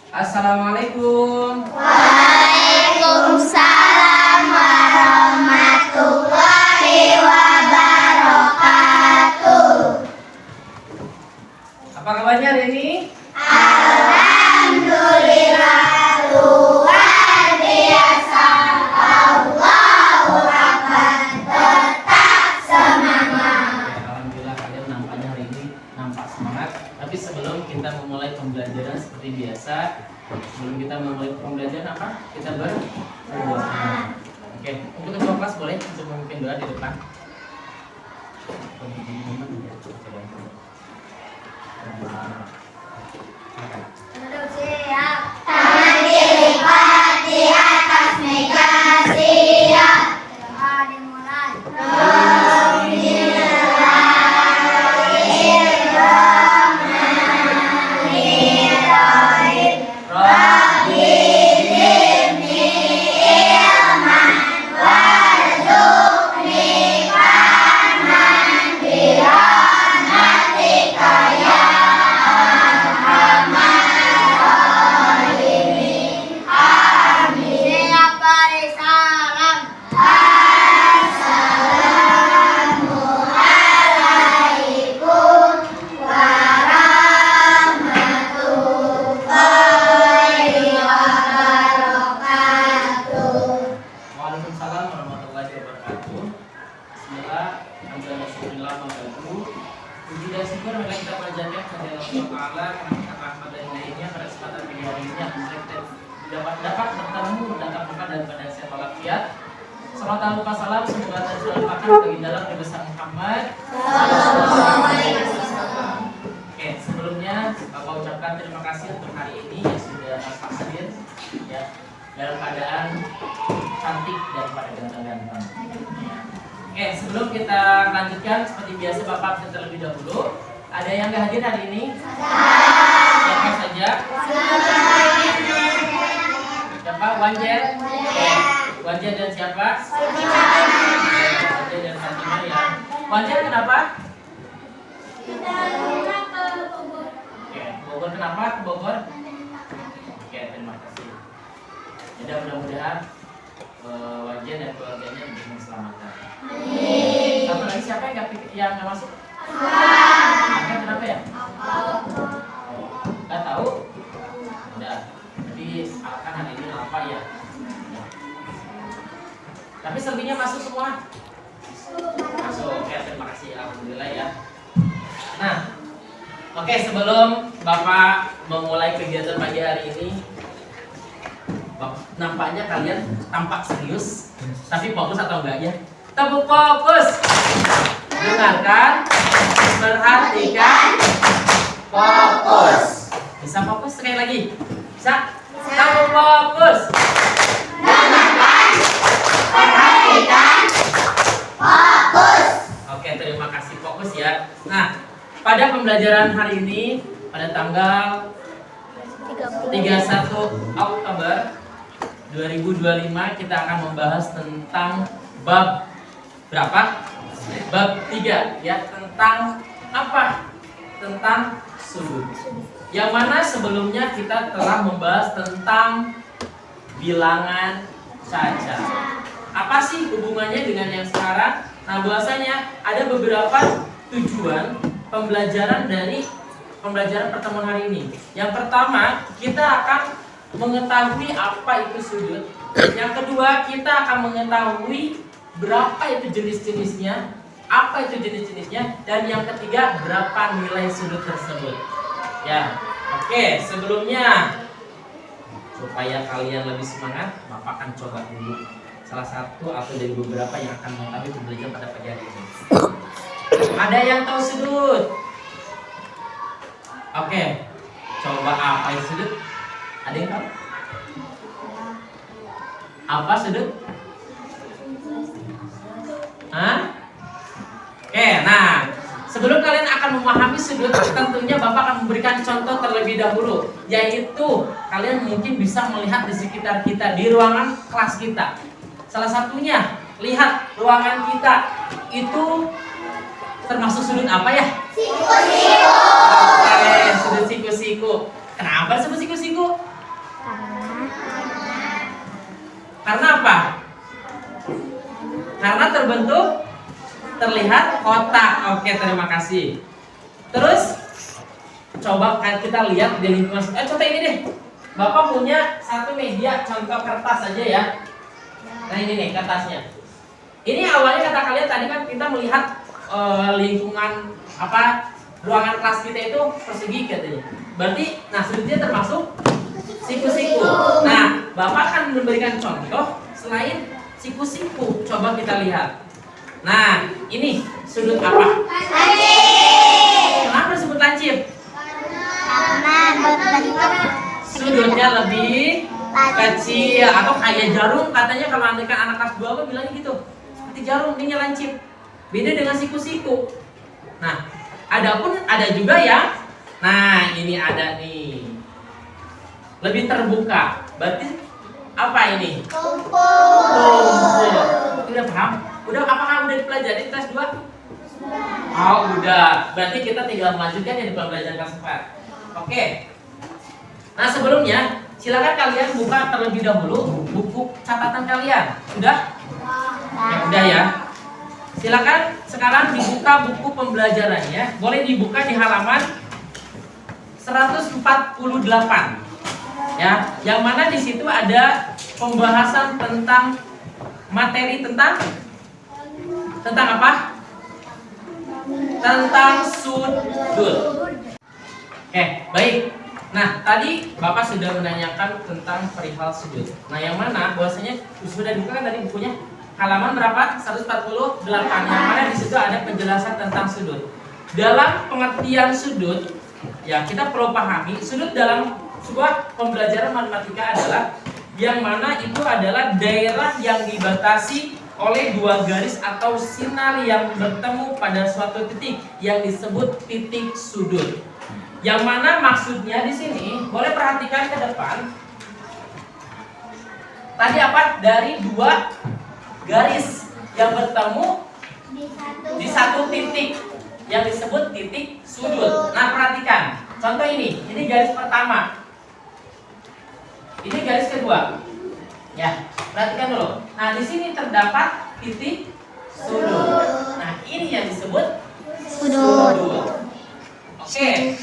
Assalamualaikum. Waalaikumsalam warahmatullahi wabarakatuh. Apa kabarnya hari ini? Alhamdulillah luar biasa. Allahu Akbar, tetap semangat. Alhamdulillah kalian nampaknya hari ini nampak semangat. Tapi sebelum kita memulai pembelajaran seperti biasa, sebelum kita memulai pembelajaran apa? Kita berdoa. Oke, untuk ketua kelas boleh untuk memimpin doa di depan. Tangan dilipat di atas meja, siap. Doa dimulai. Bismillahirrahmanirrahim. Rabbi zidni ilman warzuqni fahman birahmatika ya arhamar rahimin. Amin. Siapa salam? Assalamualaikum warahmatullahi wabarakatuh. Waalaikumsalam warahmatullahi wabarakatuh. Bismillah, alhamdulillah, puji dan syukur marilah kita panjatkan kepada Allah Taala karena rahmat dan hidayahnya pada kesempatan pagi hari ini alhamdulillah kita dapat bertemu mendatang muka dan pada sehat walafiat. Salam tak lupa salam semoga tercurah limpahkan bagi dalam Nabi besar Muhammad. Oke, sebelumnya Bapak ucapkan terima kasih untuk hari ini yang sudah nampak hadir ya dalam keadaan cantik dan pada ganteng-ganteng. Oke, sebelum kita lanjutkan seperti biasa Bapak absen terlebih dahulu. Ada yang nggak hadir hari ini? Siapa saja? Siapa? Wanjer? Wanjer dan siapa? Wanjer dan Fatimah ya. Wanjer kenapa? Oke, Bogor kenapa? Ke Bogor? Oke, terima kasih. Jadi mudah-mudahan Wanjer dan keluarganya diberikan keselamatan. Satu lagi siapa yang nggak masuk? Kenapa ya? Nggak tahu? Udah. Jadi akan hari ini apa ya? Tapi selebihnya masuk semua? Masuk. Oke, terima kasih. Alhamdulillah ya. Nah, oke, sebelum Bapak memulai kegiatan pagi hari ini, nampaknya kalian tampak serius, tapi fokus atau enggak ya? Tepuk fokus. Dengarkan, perhatikan, fokus. Bisa fokus sekali lagi? Bisa? Tepuk fokus. Dengarkan, perhatikan, fokus. Oke, terima kasih, fokus ya. Nah, pada pembelajaran hari ini pada tanggal 31 Oktober 2025 kita akan membahas tentang bab berapa? Bab 3 ya, tentang apa? Tentang sudut. Yang mana sebelumnya kita telah membahas tentang bilangan cacat. Apa sih hubungannya dengan yang sekarang? Nah, bahwasanya ada beberapa tujuan pembelajaran dari pembelajaran pertemuan hari ini. Yang pertama, kita akan mengetahui apa itu sudut. Yang kedua, kita akan mengetahui berapa itu jenis-jenisnya, apa itu jenis-jenisnya, dan yang ketiga, berapa nilai sudut tersebut. Ya, oke. Sebelumnya, supaya kalian lebih semangat, Bapak akan coba dulu salah satu atau dari beberapa yang akan mengetahui pembelajaran pada pagi hari ini. Ada yang tahu sudut? Oke, coba apa itu sudut? Ada yang tahu? Apa sudut? Hah? Oke, nah sebelum kalian akan memahami sudut, tentunya Bapak akan memberikan contoh terlebih dahulu, yaitu kalian mungkin bisa melihat di sekitar kita, di ruangan kelas kita. Salah satunya, lihat ruangan kita itu termasuk sudut apa ya? Siku-siku. Sudut siku-siku. Kenapa disebut siku-siku? terlihat kotak. Oke, terima kasih. Terus coba kita lihat di lingkungan. Contoh ini deh. Bapak punya satu media, contoh kertas aja ya. Nah ini nih kertasnya. Ini awalnya kata kalian tadi kan kita melihat lingkungan apa ruangan kelas kita itu persegi katanya. Berarti nah sudutnya termasuk siku-siku. Nah, Bapak akan memberikan contoh selain siku-siku. Coba kita lihat. Nah, ini sudut apa? Lancip. Kenapa disebut lancip? Karena berbentuk Sudutnya lebih kecil atau kayak jarum katanya kalau anak kelas 2 bilangnya gitu. Seperti jarum, ini lancip. Beda dengan siku-siku. Nah, ada juga ya. Nah, ini ada nih. Lebih terbuka. Berarti apa ini? Tumpul. Udah paham? Apakah udah dipelajari di kelas 2? Oh, udah. Berarti kita tinggal melanjutkan yang di pembelajaran kelas 4. Oke. Nah, sebelumnya silakan kalian buka terlebih dahulu buku catatan kalian. Sudah? Ya, udah ya. Silakan sekarang dibuka buku pembelajarannya. Boleh dibuka di halaman 148. Ya, yang mana di situ ada pembahasan tentang materi tentang apa? Tentang sudut. Oke, baik. Nah, tadi Bapak sudah menanyakan tentang perihal sudut. Nah, yang mana bahwasanya sudah dibuka kan tadi bukunya halaman berapa? 148. Yang mana di situ ada penjelasan tentang sudut. Dalam pengertian sudut, ya kita perlu pahami sudut dalam sebuah pembelajaran matematika adalah yang mana itu adalah daerah yang dibatasi oleh dua garis atau sinar yang bertemu pada suatu titik yang disebut titik sudut. Yang mana maksudnya di sini boleh perhatikan ke depan. Tadi apa? Dari dua garis yang bertemu di satu titik yang disebut titik sudut. Nah, perhatikan. Contoh ini garis pertama. Ini garis kedua. Ya, perhatikan dulu. Nah, di sini terdapat titik sudut. Nah, ini yang disebut sudut. Oke.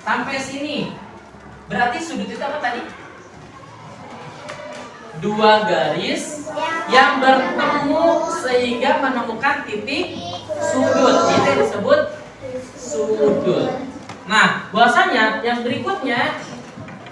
Sampai sini. Berarti sudut itu apa tadi? Dua garis yang bertemu sehingga menemukan titik sudut. Itu yang disebut sudut. Nah, bahwasanya yang berikutnya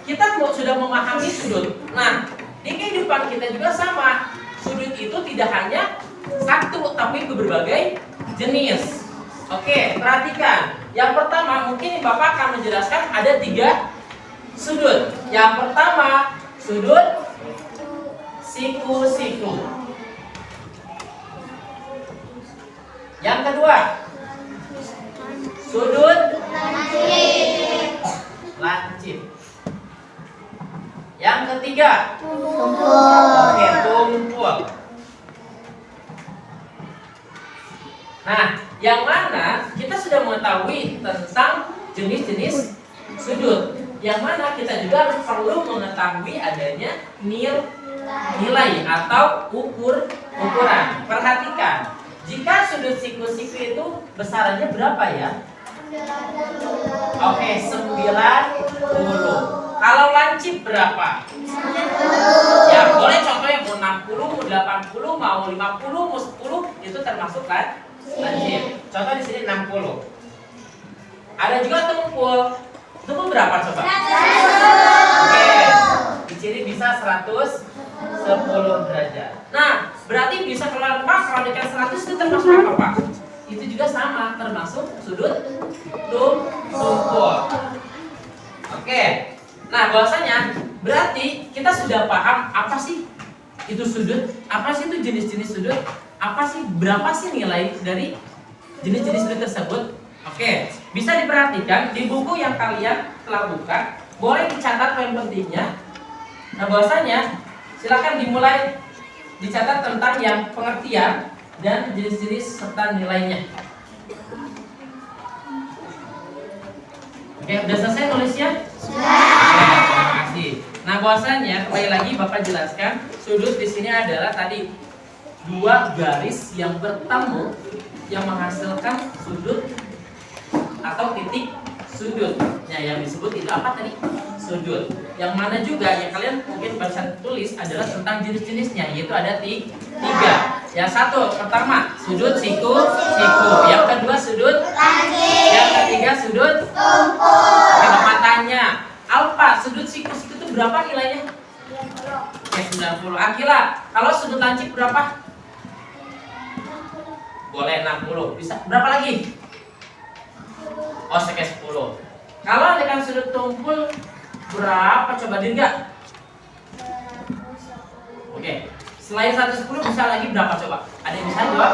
kita sudah memahami sudut. Nah, di kehidupan kita juga sama. Sudut itu tidak hanya satu, tapi berbagai jenis. Oke, perhatikan. Yang pertama, mungkin Bapak akan menjelaskan ada 3 sudut. Yang pertama, sudut siku-siku. Yang kedua, sudut lancip. Yang ketiga, oke, tumpul. Nah, yang mana kita sudah mengetahui tentang jenis-jenis sudut. Yang mana kita juga harus perlu mengetahui adanya nilai atau ukuran. Perhatikan, jika sudut siku-siku itu besarannya berapa ya? Oke, 90. Kalau lancip berapa? 90. Ya, boleh contohnya mau 60, mau 80, mau 50, mau 10, itu termasuk lancip. Contoh di sini 60. Ada juga tumpul. Tumpul berapa coba? 100. Oke. Di sini bisa 110 derajat. Nah, berarti bisa keluar Pak, kalau dekat 100 itu termasuk apa, Pak? Itu juga sama, termasuk sudut tumpul. Oke. Nah, bahwasanya berarti kita sudah paham apa sih itu sudut, apa sih itu jenis-jenis sudut, apa sih berapa sih nilai dari jenis-jenis sudut tersebut. Oke, bisa diperhatikan di buku yang kalian telah buka, boleh dicatat poin pentingnya. Nah, bahwasanya silakan dimulai dicatat tentang yang pengertian dan jenis-jenis serta nilainya. Oke, udah selesai nulisnya? Terima kasih. Nah, bahwasanya kembali lagi Bapak jelaskan, sudut di sini adalah tadi 2 garis yang bertemu yang menghasilkan sudut atau titik sudut. Nah, yang disebut itu apa tadi? Sudut. Yang mana juga yang kalian mungkin baca tulis adalah tentang jenis-jenisnya, yaitu ada tiga. Yang satu pertama sudut siku. Yang kedua sudut Langit. Yang ketiga sudut Tumpul. Oke, Bapak tanya, Alfa, sudut siku itu berapa nilainya? Oke, 90. Akila, kalau sudut lancip berapa? Boleh 60. Bisa berapa lagi? Oh, sekali 10. Kalau dengan sudut tumpul berapa? Coba enggak? Oke. Selain 110 bisa lagi berapa coba? Ada yang bisa jawab?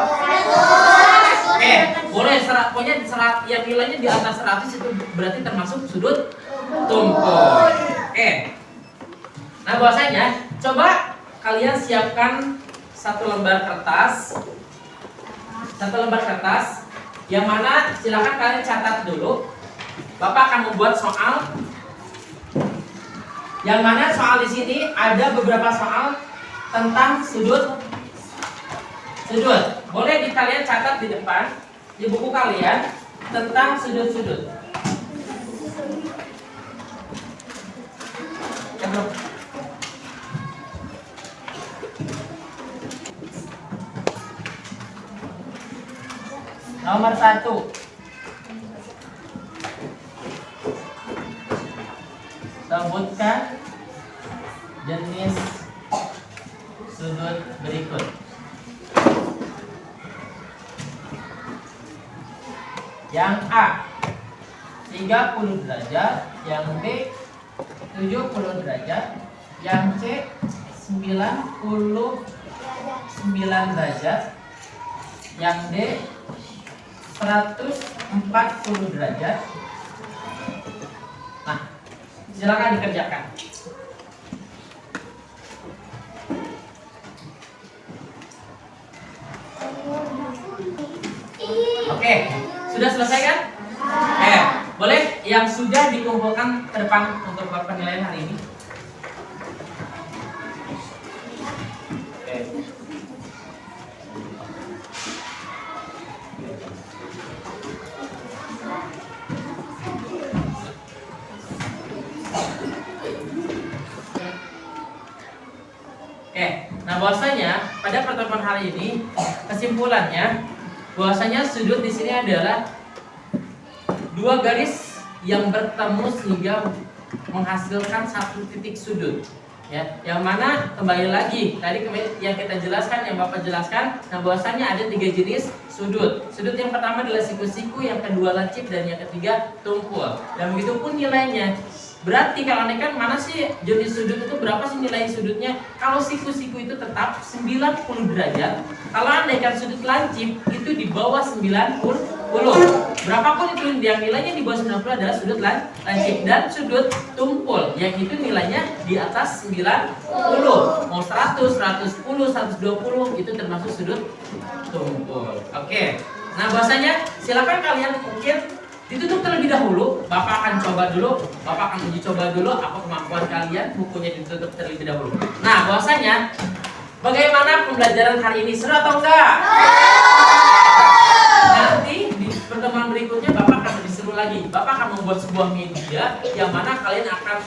Oke, boleh pokoknya yang nilainya di atas 100 itu berarti termasuk sudut tumpul. Oke. Nah, bahwasanya coba kalian siapkan satu lembar kertas. Yang mana silakan kalian catat dulu. Bapak akan membuat soal. Yang mana soal di sini ada beberapa soal tentang sudut. Boleh kalian catat di depan di buku kalian tentang sudut-sudut. Nomor 1. Sebutkan jenis sudut berikut. Yang A 30 derajat, yang B 70 derajat, yang C 99 derajat, yang D 140 derajat. Nah, silakan dikerjakan. Oke, sudah selesai kan? Boleh yang sudah dikumpulkan ke depan untuk penilaian hari ini. Nah, bahwasanya pada pertemuan hari ini kesimpulannya bahwasanya sudut di sini adalah dua garis yang bertemu sehingga menghasilkan satu titik sudut. Ya, yang mana kembali lagi tadi yang kita jelaskan, yang Bapak jelaskan, nah bahwasanya ada tiga jenis sudut. Sudut yang pertama adalah siku-siku, yang kedua lancip, dan yang ketiga tumpul. Dan begitu pun nilainya. Berarti kalau andaikan mana sih jenis sudut itu berapa sih nilai sudutnya? Kalau siku-siku itu tetap 90 derajat. Kalau andaikan sudut lancip itu di bawah 90. Berapapun itu yang nilainya di bawah 90 adalah sudut lancip, dan sudut tumpul yang itu nilainya di atas 90. Mau 100, 110, 120 itu termasuk sudut tumpul. Oke. Nah, bahwasanya silakan kalian mungkin ditutup terlebih dahulu. Bapak akan coba dulu, Bapak akan uji coba dulu apa kemampuan kalian. Bukunya ditutup terlebih dahulu. Nah, bahwasanya bagaimana pembelajaran hari ini, seru atau enggak? Nanti di pertemuan berikutnya Bapak akan lebih seru lagi. Bapak akan membuat sebuah media yang mana kalian akan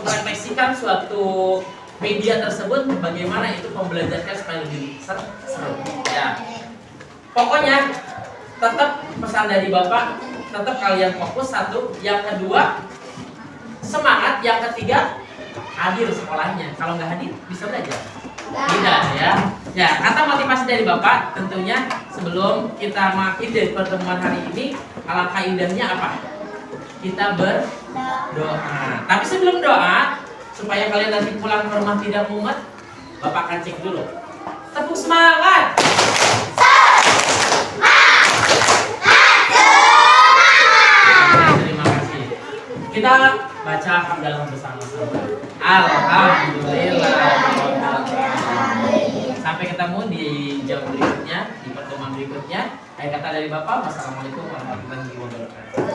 merefleksikan suatu media tersebut, bagaimana itu pembelajarannya supaya lebih seru. Ya. Pokoknya tetap pesan dari Bapak, tetap kalian fokus satu, yang kedua semangat, yang ketiga hadir sekolahnya. Kalau nggak hadir bisa belajar tidak ya. Ya, kata motivasi dari Bapak tentunya sebelum kita mengakhiri pertemuan hari ini, alangkah indahnya apa? Kita berdoa. Tapi sebelum doa, supaya kalian nanti pulang ke rumah tidak mumet, Bapak akan cek dulu. Tepuk semangat. Kita baca hamdalah bersama-sama. Alhamdulillah. Sampai ketemu di jam berikutnya, di pertemuan berikutnya. Akhir kata dari Bapak, wassalamualaikum warahmatullahi wabarakatuh.